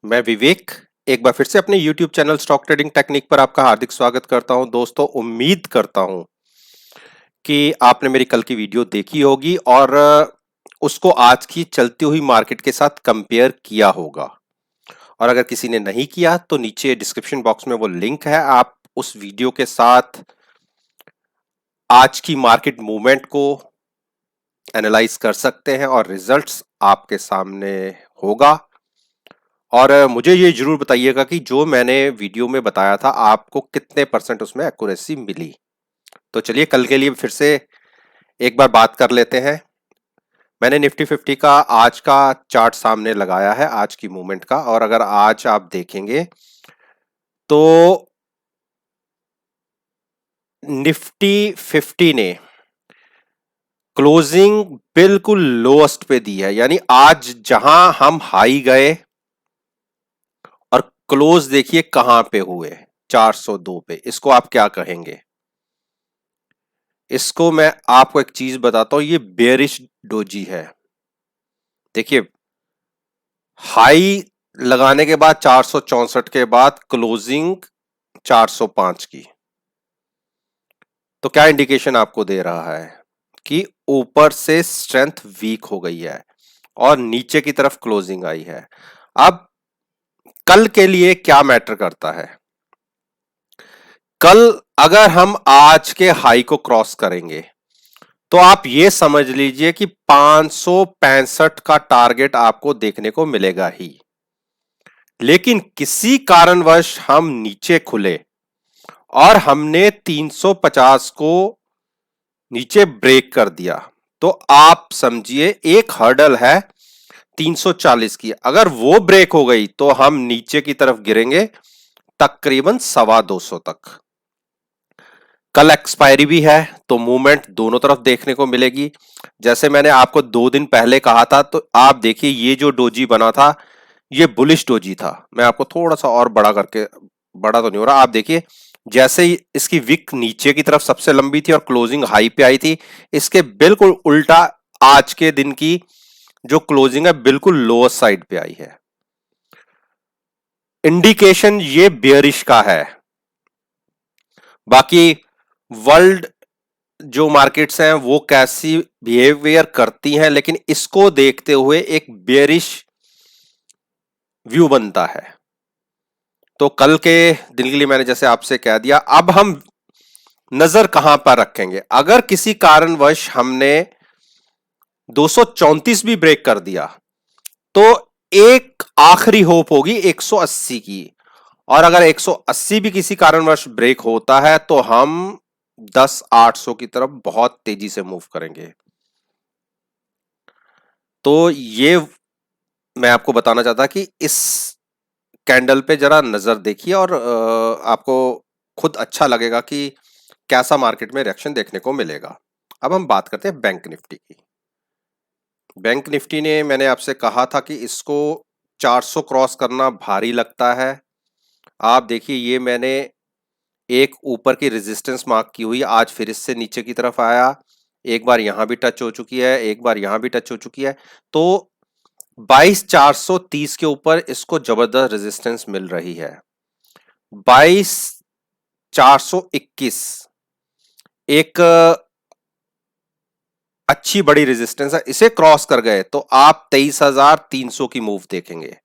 मैं विवेक एक बार फिर से अपने YouTube channel stock trading technique पर आपका हार्दिक स्वागत करता हूं। दोस्तों, उम्मीद करता हूं कि आपने मेरी कल की वीडियो देखी होगी और उसको आज की चलती हुई मार्केट के साथ कंपेयर किया होगा। और अगर किसी ने नहीं किया तो नीचे डिस्क्रिप्शन बॉक्स में वो लिंक है, आप उस वीडियो के साथ आज की मार्केट मूवमेंट को एनालाइज कर सकते हैं और रिजल्ट्स आपके सामने होगा। और मुझे ये जरूर बताइएगा कि जो मैंने वीडियो में बताया था आपको कितने परसेंट उसमें एक्यूरेसी मिली। तो चलिए कल के लिए फिर से एक बार बात कर लेते हैं। मैंने निफ्टी 50 का आज का चार्ट सामने लगाया है, आज की मूवमेंट का, और अगर आज आप देखेंगे तो निफ्टी 50 ने क्लोजिंग बिल्कुल लोएस्ट पे दी है। यानी आज जहां हम हाई गए और क्लोज देखिए कहां पे हुए, 402 पे। इसको आप क्या कहेंगे? इसको मैं आपको एक चीज बताता हूं, ये बेरिश डोजी है। देखिए, हाई लगाने के बाद 464 के बाद क्लोजिंग 405 की, तो क्या इंडिकेशन आपको दे रहा है कि ऊपर से स्ट्रेंथ वीक हो गई है और नीचे की तरफ क्लोजिंग आई है। अब कल के लिए क्या मैटर करता है? कल अगर हम आज के हाई को क्रॉस करेंगे तो आप ये समझ लीजिए कि 565 का टारगेट आपको देखने को मिलेगा ही। लेकिन किसी कारणवश हम नीचे खुले और हमने 350 को नीचे ब्रेक कर दिया, तो आप समझिए एक हर्डल है 340 की। अगर वो ब्रेक हो गई तो हम नीचे की तरफ गिरेंगे तकरीबन 225 तक। कल एक्सपायरी भी है तो मूवमेंट दोनों तरफ देखने को मिलेगी। जैसे मैंने आपको 2 दिन पहले कहा था, तो आप देखिए ये जो डोजी बना था ये बुलिश डोजी था। मैं आपको थोड़ा सा और बड़ा करके, बड़ा तो नहीं हो रहा, आप देखिए जैसे ही इसकी विक नीचे की तरफ सबसे लंबी थी और क्लोजिंग हाई पे आई थी, इसके बिल्कुल उल्टा आज के दिन की जो क्लोजिंग है बिल्कुल लोअर साइड पे आई है। इंडिकेशन ये बेयरिश का है। बाकी वर्ल्ड जो मार्केट्स हैं वो कैसी बिहेवियर करती हैं, लेकिन इसको देखते हुए एक बेयरिश व्यू बनता है। तो कल के दिन के लिए मैंने जैसे आपसे कह दिया, अब हम नजर कहां पर रखेंगे? अगर किसी कारणवश हमने 234 भी ब्रेक कर दिया तो एक आखिरी होप होगी 180 की, और अगर 180 भी किसी कारणवश ब्रेक होता है तो हम 10,800 की तरफ बहुत तेजी से मूव करेंगे। तो ये मैं आपको बताना चाहता कि इस कैंडल पे जरा नजर देखिए और आपको खुद अच्छा लगेगा कि कैसा मार्केट में रिएक्शन देखने को मिलेगा। अब हम बात करते हैं बैंक निफ्टी की। बैंक निफ्टी ने, मैंने आपसे कहा था कि इसको 400 क्रॉस करना भारी लगता है। आप देखिए ये मैंने एक ऊपर की रेजिस्टेंस मार्क की हुई, आज फिर इससे नीचे की तरफ आया, एक बार यहां भी टच हो चुकी है, एक बार यहां भी टच हो चुकी है। तो 22,430 के ऊपर इसको जबरदस्त रेजिस्टेंस मिल रही है। 22,421 एक अच्छी बड़ी रेजिस्टेंस है, इसे क्रॉस कर गए तो आप 23,300 की मूव देखेंगे।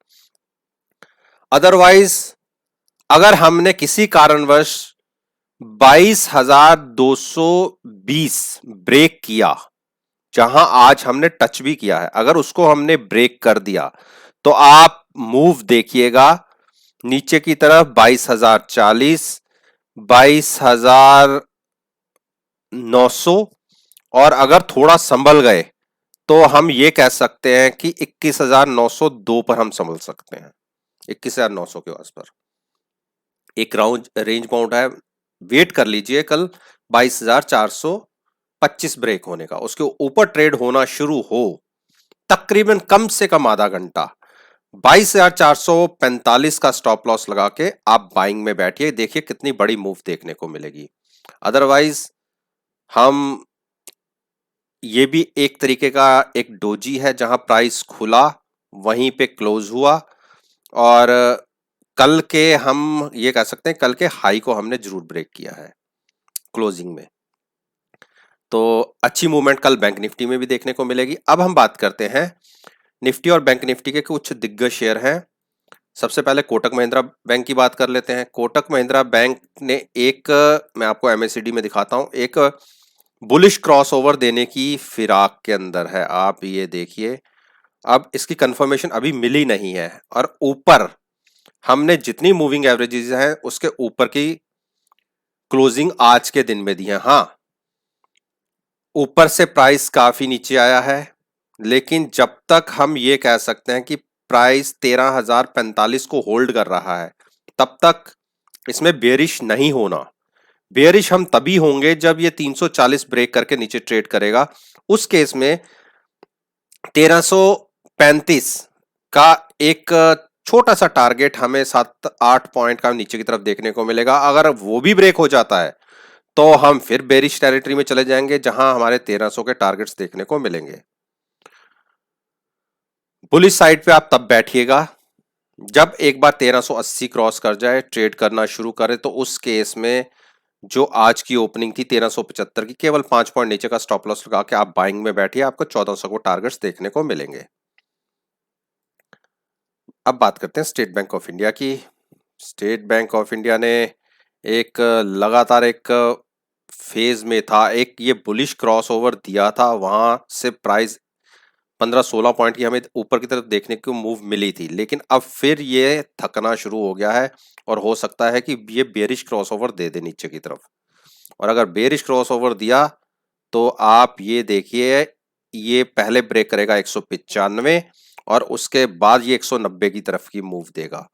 अदरवाइज अगर हमने किसी कारणवश 22,220 ब्रेक किया, जहां आज हमने टच भी किया है, अगर उसको हमने ब्रेक कर दिया तो आप मूव देखिएगा नीचे की तरफ 22,040, 22,900, और अगर थोड़ा संभल गए तो हम ये कह सकते हैं कि 21,902 पर हम संभल सकते हैं। 21,900 के आस पर एक राउंड रेंज बाउंड है, वेट कर लीजिए कल 22,425 ब्रेक होने का, उसके ऊपर ट्रेड होना शुरू हो तकरीबन कम से कम आधा घंटा 22,445 का स्टॉप लॉस लगा के आप बाइंग में बैठिए, देखिए कितनी बड़ी मूव देखने को मिलेगी। अदरवाइज हम, ये भी एक तरीके का एक डोजी है जहां प्राइस खुला वहीं पे क्लोज हुआ, और कल के हम ये कह सकते हैं कल के हाई को हमने जरूर ब्रेक किया है क्लोजिंग में। तो अच्छी मूवमेंट कल बैंक निफ्टी में भी देखने को मिलेगी। अब हम बात करते हैं निफ्टी और बैंक निफ्टी के कुछ दिग्गज शेयर हैं। सबसे पहले कोटक महिंद्रा बैंक की बात कर लेते हैं। कोटक महिंद्रा बैंक ने एक, मैं आपको एमएसीडी में दिखाता हूं, एक बुलिश क्रॉसओवर देने की फिराक के अंदर है। आप ये देखिए, अब इसकी कंफर्मेशन अभी मिली नहीं है और ऊपर हमने जितनी मूविंग एवरेजेस हैं उसके ऊपर की क्लोजिंग आज के दिन में दी है। हाँ, ऊपर से प्राइस काफी नीचे आया है, लेकिन जब तक हम ये कह सकते हैं कि प्राइस 13,045 को होल्ड कर रहा है तब तक इसमें बेरिश नहीं होना। बेरिश हम तभी होंगे जब ये 340 ब्रेक करके नीचे ट्रेड करेगा। उस केस में 1335 का एक छोटा सा टारगेट हमें 7-8 पॉइंट का नीचे की तरफ देखने को मिलेगा। अगर वो भी ब्रेक हो जाता है तो हम फिर बेरिश टेरिटरी में चले जाएंगे, जहां हमारे 1300 के टारगेट्स देखने को मिलेंगे। बुलिश साइड पे आप तब बैठिएगा जब एक बार 1380 क्रॉस कर जाए, ट्रेड करना शुरू करे। तो उस केस में जो आज की ओपनिंग थी 1375 की, केवल 5 पॉइंट नीचे का स्टॉप लॉस लगा के आप बाइंग में बैठिए, आपको 1400 को टारगेट्स देखने को मिलेंगे। अब बात करते हैं स्टेट बैंक ऑफ इंडिया की। स्टेट बैंक ऑफ इंडिया ने एक लगातार एक फेज में था, एक ये बुलिश क्रॉसओवर दिया था, वहां से प्राइस 15-16 पॉइंट की हमें ऊपर की तरफ देखने को मूव मिली थी, लेकिन अब फिर ये थकना शुरू हो गया है और हो सकता है कि ये बेरिश क्रॉसओवर दे दे नीचे की तरफ। और अगर बेरिश क्रॉसओवर दिया तो आप ये देखिए, ये पहले ब्रेक करेगा 195 और उसके बाद ये 190 की तरफ की मूव देगा।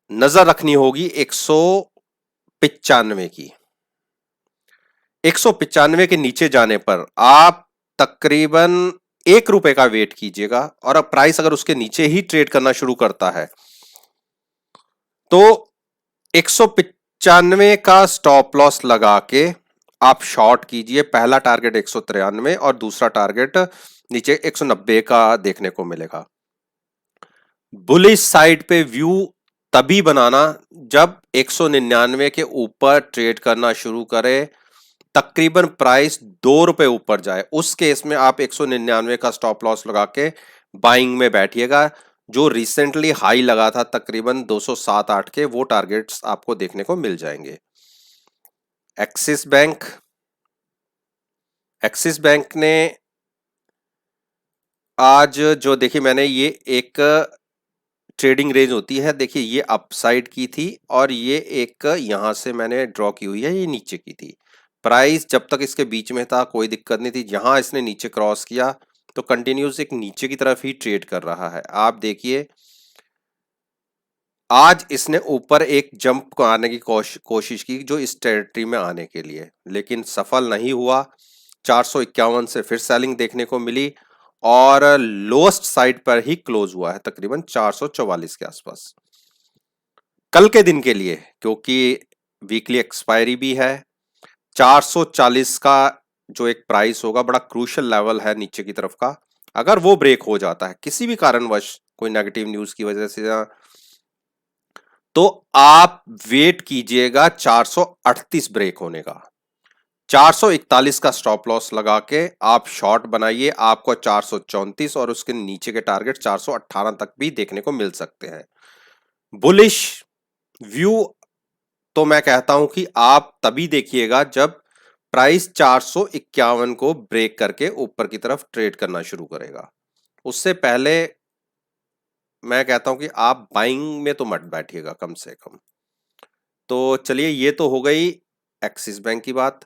नजर रखनी होगी 195 की। 195 के नीचे जाने पर आप तकरीबन ₹1 का वेट कीजिएगा, और अब प्राइस अगर उसके नीचे ही ट्रेड करना शुरू करता है तो 195 का स्टॉप लॉस लगा के आप शॉर्ट कीजिए। पहला टारगेट 193 और दूसरा टारगेट नीचे 190 का देखने को मिलेगा। बुलिश साइड पे व्यू तभी बनाना जब 199 के ऊपर ट्रेड करना शुरू करे, तकरीबन प्राइस ₹2 ऊपर जाए। उस केस में आप 199 का स्टॉप लॉस लगा के बाइंग में बैठिएगा। जो रिसेंटली हाई लगा था तकरीबन 207-8 के, वो टारगेट्स आपको देखने को मिल जाएंगे। एक्सिस बैंक, एक्सिस बैंक ने आज जो देखिए, मैंने ये एक ट्रेडिंग रेंज होती है, देखिए ये अपसाइड की थी और ये एक यहां से मैंने ड्रॉ की हुई है, ये नीचे की थी। प्राइस जब तक इसके बीच में था कोई दिक्कत नहीं थी, जहां इसने नीचे क्रॉस किया तो कंटिन्यूस एक नीचे की तरफ ही ट्रेड कर रहा है। आप देखिए, आज इसने ऊपर एक जंप आने की कोशिश की जो इस टेरिटरी में आने के लिए, लेकिन सफल नहीं हुआ। 451 से फिर सेलिंग देखने को मिली और लोएस्ट साइड पर ही क्लोज हुआ है तकरीबन 444 के आसपास। कल के दिन के लिए, क्योंकि वीकली एक्सपायरी भी है, 440 का जो एक प्राइस होगा बड़ा क्रूशियल लेवल है नीचे की तरफ का। अगर वो ब्रेक हो जाता है किसी भी कारणवश, कोई नेगेटिव न्यूज की वजह से, तो आप वेट कीजिएगा 438 ब्रेक होने का। 441 का स्टॉप लॉस लगा के आप शॉर्ट बनाइए, आपको 434 और उसके नीचे के टारगेट 418 तक भी देखने को मिल सकते हैं। बुलिश व्यू तो मैं कहता हूं कि आप तभी देखिएगा जब प्राइस 451 को ब्रेक करके ऊपर की तरफ ट्रेड करना शुरू करेगा। उससे पहले मैं कहता हूं कि आप बाइंग में तो मत बैठिएगा कम से कम। तो चलिए, ये तो हो गई एक्सिस बैंक की बात।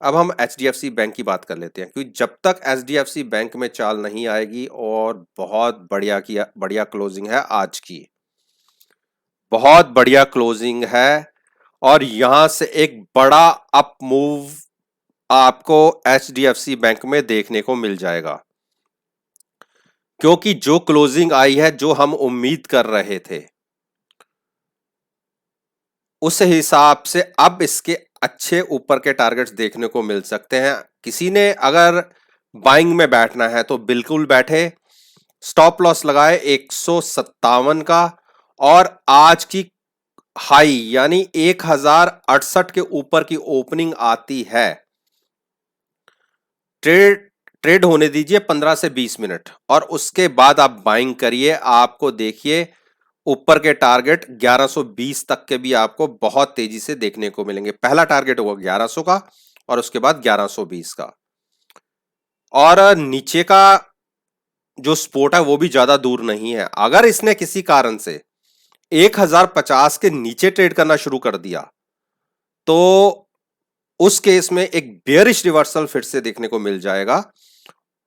अब हम एचडीएफसी बैंक की बात कर लेते हैं, क्योंकि जब तक एचडीएफसी बैंक में चाल नहीं आएगी, और बहुत बढ़िया क्लोजिंग है आज की, बहुत बढ़िया क्लोजिंग है, और यहां से एक बड़ा अप मूव आपको एचडीएफसी बैंक में देखने को मिल जाएगा। क्योंकि जो क्लोजिंग आई है, जो हम उम्मीद कर रहे थे, उस हिसाब से अब इसके अच्छे ऊपर के टारगेट्स देखने को मिल सकते हैं। किसी ने अगर बाइंग में बैठना है तो बिल्कुल बैठे। स्टॉप लॉस लगाए 157 का, और आज की हाई यानी 1068 के ऊपर की ओपनिंग आती है। ट्रेड ट्रेड होने दीजिए 15 से 20 मिनट, और उसके बाद आप बाइंग करिए। आपको देखिए ऊपर के टारगेट 1120 तक के भी आपको बहुत तेजी से देखने को मिलेंगे। पहला टारगेट होगा 1100 का, और उसके बाद 1120 का, और नीचे का जो सपोर्ट है वो भी ज्यादा दूर नहीं है। अगर इसने किसी कारण से 1050 के नीचे ट्रेड करना शुरू कर दिया, तो उस केस में एक बेयरिश रिवर्सल फिर से देखने को मिल जाएगा,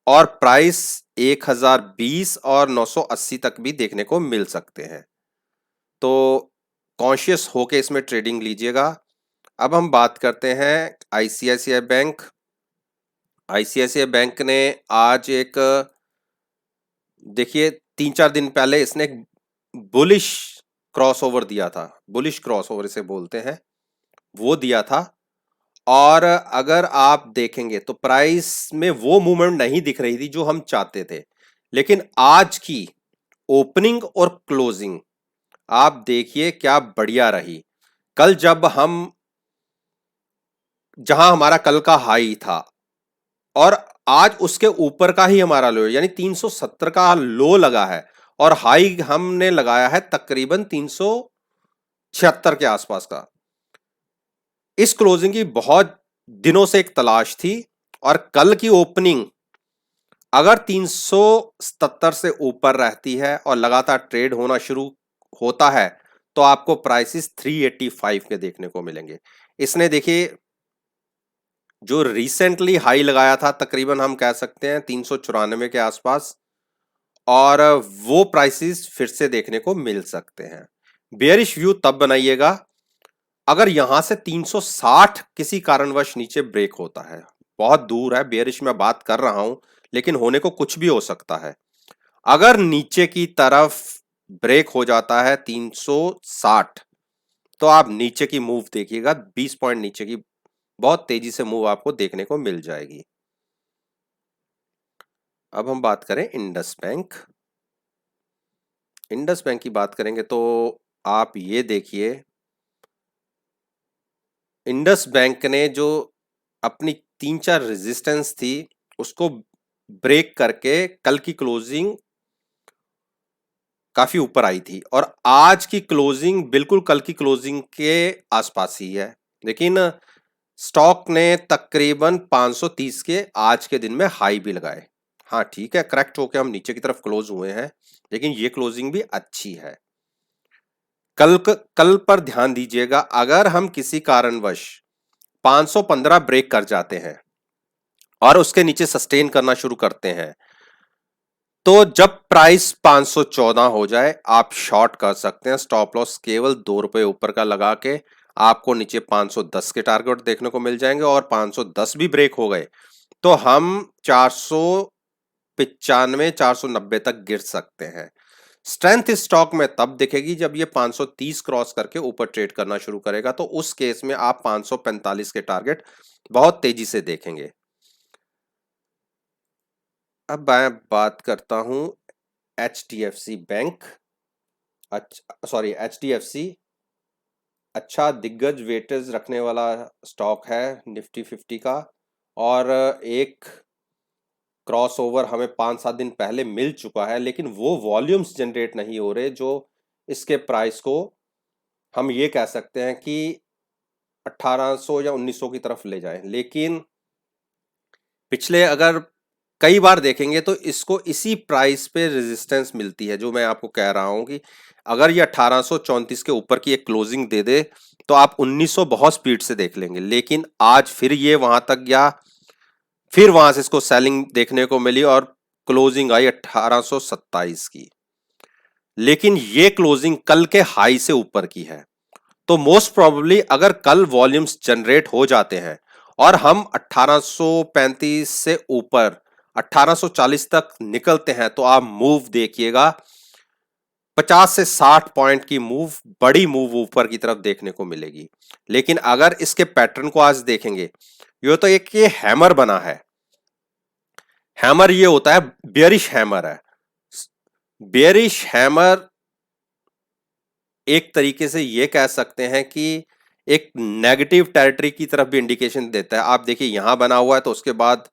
और प्राइस 1020 और 980 तक भी देखने को मिल सकते हैं। तो कॉन्शियस होके इसमें ट्रेडिंग लीजिएगा। अब हम बात करते हैं आईसीआईसीआई बैंक। आईसीआईसीआई बैंक ने आज एक, देखिए 3-4 दिन पहले इसने एक बुलिश क्रॉसओवर दिया था, बुलिश क्रॉसओवर इसे बोलते हैं, वो दिया था। और अगर आप देखेंगे तो प्राइस में वो मूवमेंट नहीं दिख रही थी जो हम चाहते थे, लेकिन आज की ओपनिंग और क्लोजिंग आप देखिए क्या बढ़िया रही। कल जब हम, जहां हमारा कल का हाई था और आज उसके ऊपर का ही हमारा लो, यानी 370 का लो लगा है, और हाई हमने लगाया है तकरीबन 376 के आसपास का। इस क्लोजिंग की बहुत दिनों से एक तलाश थी, और कल की ओपनिंग अगर 377 से ऊपर रहती है और लगातार ट्रेड होना शुरू होता है, तो आपको प्राइसेस 385 के देखने को मिलेंगे। इसने देखिए जो रिसेंटली हाई लगाया था तकरीबन हम कह सकते हैं 394 के आसपास, और वो प्राइसेस फिर से देखने को मिल सकते हैं। बेयरिश व्यू तब बनाइएगा अगर यहां से 360 किसी कारणवश नीचे ब्रेक होता है। बहुत दूर है, बेयरिश में बात कर रहा हूं, लेकिन होने को कुछ भी हो सकता है। अगर नीचे की तरफ ब्रेक हो जाता है 360, तो आप नीचे की मूव देखिएगा, 20 पॉइंट नीचे की बहुत तेजी से मूव आपको देखने को मिल जाएगी। अब हम बात करें इंडस बैंक। इंडस बैंक की बात करेंगे तो आप ये देखिए, इंडस बैंक ने जो अपनी 3-4 रेजिस्टेंस थी उसको ब्रेक करके कल की क्लोजिंग काफी ऊपर आई थी, और आज की क्लोजिंग बिल्कुल कल की क्लोजिंग के आसपास ही है। लेकिन स्टॉक ने तकरीबन 530 के आज के दिन में हाई भी लगाए। हाँ ठीक है, करेक्ट होके हम नीचे की तरफ क्लोज हुए हैं, लेकिन ये क्लोजिंग भी अच्छी है। कल पर ध्यान दीजिएगा, अगर हम किसी कारणवश 515 ब्रेक कर जाते हैं और उसके नीचे सस्टेन करना शुरू करते हैं, तो जब प्राइस 514 हो जाए आप शॉर्ट कर सकते हैं। स्टॉप लॉस केवल ₹2 ऊपर का लगा के आपको नीचे 510 के टारगेट देखने को मिल जाएंगे, और 510 भी ब्रेक हो गए तो हम 495 490 तक गिर सकते हैं। स्ट्रेंथ इस स्टॉक में तब दिखेगी जब ये 530 क्रॉस करके ऊपर ट्रेड करना शुरू करेगा, तो उस केस में आप 545 के टारगेट बहुत तेजी से देखेंगे। अब मैं बात करता हूं HDFC बैंक। सॉरी, HDFC अच्छा दिग्गज वेटेज रखने वाला स्टॉक है निफ्टी 50 का, और एक क्रॉसओवर हमें 5-7 दिन पहले मिल चुका है, लेकिन वो वॉल्यूम्स जनरेट नहीं हो रहे जो इसके प्राइस को हम ये कह सकते हैं कि 1800 या 1900 की तरफ ले जाएं। लेकिन पिछले अगर कई बार देखेंगे तो इसको इसी प्राइस पे रेजिस्टेंस मिलती है, जो मैं आपको कह रहा हूं कि अगर ये 1834 के ऊपर की एक क्लोजिंग दे दे तो आप 1900 बहुत स्पीड से देख लेंगे। लेकिन आज फिर ये वहां तक गया, फिर वहां से इसको सेलिंग देखने को मिली और क्लोजिंग आई 1827 की, लेकिन ये क्लोजिंग कल के हाई से ऊपर की है। तो मोस्ट प्रोबेबली अगर कल वॉल्यूम्स जनरेट हो जाते हैं और हम 1835 से ऊपर 1840 तक निकलते हैं, तो आप मूव देखिएगा 50 से 60 पॉइंट की मूव, बड़ी मूव ऊपर की तरफ देखने को मिलेगी। लेकिन अगर इसके पैटर्न को आज देखेंगे, ये तो एक ये हैमर बना है। हैमर ये होता है, बेयरिश हैमर है। बेयरिश हैमर एक तरीके से ये कह सकते हैं कि एक नेगेटिव टेरिटरी की तरफ भी इंडिकेशन देता है। आप देखिए यहां बना हुआ है, तो उसके बाद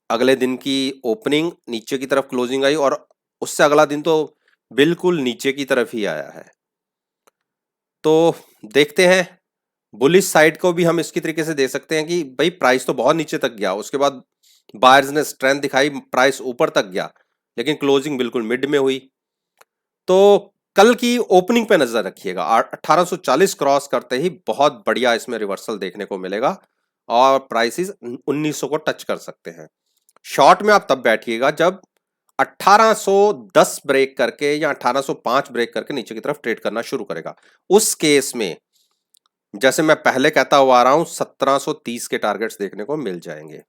अगले दिन की ओपनिंग नीचे की तरफ क्लोजिंग आई और उससे अगला दिन तो बिल्कुल नीचे की तरफ ही आया है। तो देखते हैं, बुलिश साइड को भी हम इसकी तरीके से दे सकते हैं कि भाई प्राइस तो बहुत नीचे तक गया, उसके बाद बायर्स ने स्ट्रेंथ दिखाई, प्राइस ऊपर तक गया, लेकिन क्लोजिंग बिल्कुल मिड में हुई। तो कल की ओपनिंग पे नजर रखिएगा, 1840 क्रॉस करते ही बहुत बढ़िया इसमें रिवर्सल देखने को मिलेगा और प्राइसेस 1900 को टच कर सकते हैं। शॉर्ट में आप तब बैठिएगा जब 1810 ब्रेक करके या 1805 ब्रेक करके नीचे की तरफ ट्रेड करना शुरू करेगा। उस केस में जैसे मैं पहले कहता हुआ आ रहा हूं, 1730 के टारगेट्स देखने को मिल जाएंगे।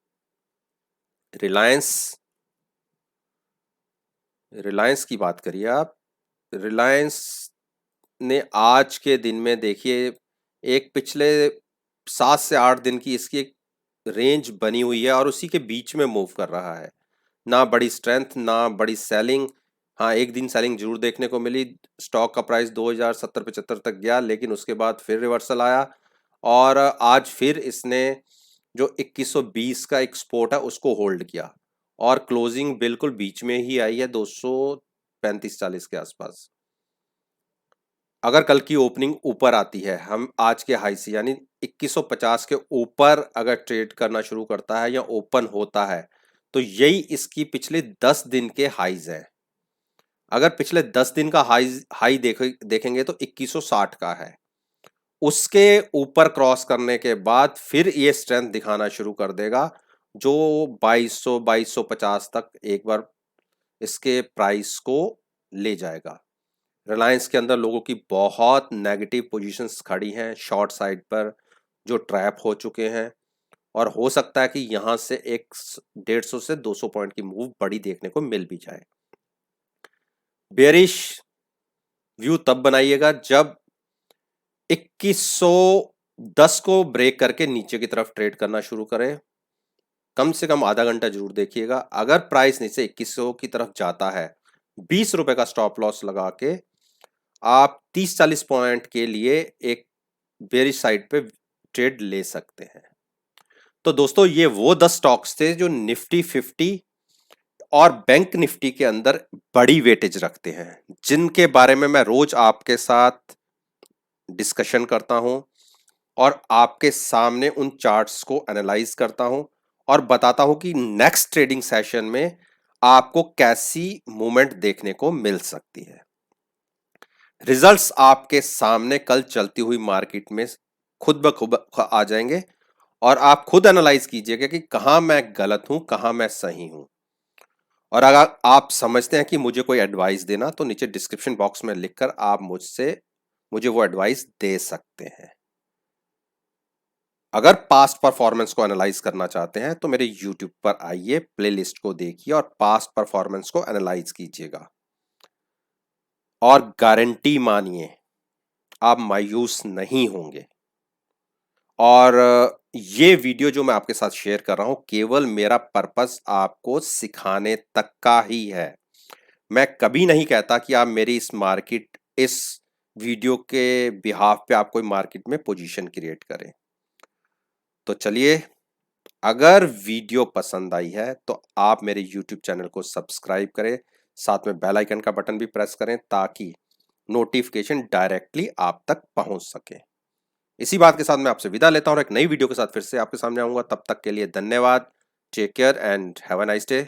रिलायंस, रिलायंस की बात करिए आप। रिलायंस ने आज के दिन में देखिए एक पिछले 7 से 8 दिन की इसकी एक रेंज बनी हुई है और उसी के बीच में मूव कर रहा है। ना बड़ी स्ट्रेंथ, ना बड़ी सेलिंग। हाँ, एक दिन सेलिंग जरूर देखने को मिली, स्टॉक का प्राइस 2070-75 तक गया, लेकिन उसके बाद फिर रिवर्सल आया और आज फिर इसने जो 2120 का एक्सपोर्ट है उसको होल्ड किया और क्लोजिंग बिल्कुल बीच में ही आई है, 235-40 के आसपास। अगर कल की ओपनिंग ऊपर आती है, हम आज के हाई से यानी 2150 के ऊपर अगर ट्रेड करना शुरू करता है या ओपन होता है, तो यही इसकी पिछले 10 दिन के हाईज हैं। अगर पिछले 10 दिन का हाई देखेंगे तो 2160 का है। उसके ऊपर क्रॉस करने के बाद फिर ये स्ट्रेंथ दिखाना शुरू कर देगा, जो 2200-2250 तक एक बार इसके प्राइस को ले जाएगा। रिलायंस के अंदर लोगों की बहुत नेगेटिव पोजीशंस खड़ी हैं शॉर्ट साइड पर, जो ट्रैप हो चुके हैं और हो सकता है कि यहां से एक 150 से 200 पॉइंट की मूव बड़ी देखने को मिल भी जाए। बेरिश व्यू तब बनाइएगा जब 2110 को ब्रेक करके नीचे की तरफ ट्रेड करना शुरू करें। कम से कम आधा घंटा जरूर देखिएगा। अगर प्राइस नीचे 2100 की तरफ जाता है, 20 रुपए का स्टॉप लॉस लगा के आप 30-40 पॉइंट के लिए एक बेरिश साइड पे ट्रेड ले सकते हैं। तो दोस्तों, ये वो 10 स्टॉक्स थे जो निफ्टी 50 और बैंक निफ्टी के अंदर बड़ी वेटेज रखते हैं, जिनके बारे में मैं रोज आपके साथ डिस्कशन करता हूं और आपके सामने उन चार्ट्स को एनालाइज करता हूं और बताता हूं कि नेक्स्ट ट्रेडिंग सेशन में आपको कैसी मूवमेंट देखने को मिल सकती है। रिजल्ट्स आपके सामने कल चलती हुई मार्केट में खुद ब खुद आ जाएंगे और आप खुद एनालाइज कीजिएगा कि कहां मैं गलत हूं, कहां मैं सही हूं। और अगर आप समझते हैं कि मुझे कोई एडवाइस देना, तो नीचे डिस्क्रिप्शन बॉक्स में लिखकर आप मुझे वो एडवाइस दे सकते हैं। अगर पास्ट परफॉर्मेंस को एनालाइज करना चाहते हैं तो मेरे यूट्यूब पर आइए, प्लेलिस्ट को देखिए और पास्ट परफॉर्मेंस को एनालाइज कीजिएगा और गारंटी मानिए आप मायूस नहीं होंगे। और ये वीडियो जो मैं आपके साथ शेयर कर रहा हूं, केवल मेरा पर्पस आपको सिखाने तक का ही है। मैं कभी नहीं कहता कि आप मेरी इस वीडियो के बिहाफ पे आप कोई मार्केट में पोजीशन क्रिएट करें। तो चलिए, अगर वीडियो पसंद आई है तो आप मेरे YouTube चैनल को सब्सक्राइब करें, साथ में बेल आइकन का बटन भी प्रेस करें ताकि नोटिफिकेशन डायरेक्टली आप तक पहुंच सके। इसी बात के साथ मैं आपसे विदा लेता हूं और एक नई वीडियो के साथ फिर से आपके सामने आऊंगा। तब तक के लिए धन्यवाद। Take care and have a nice day.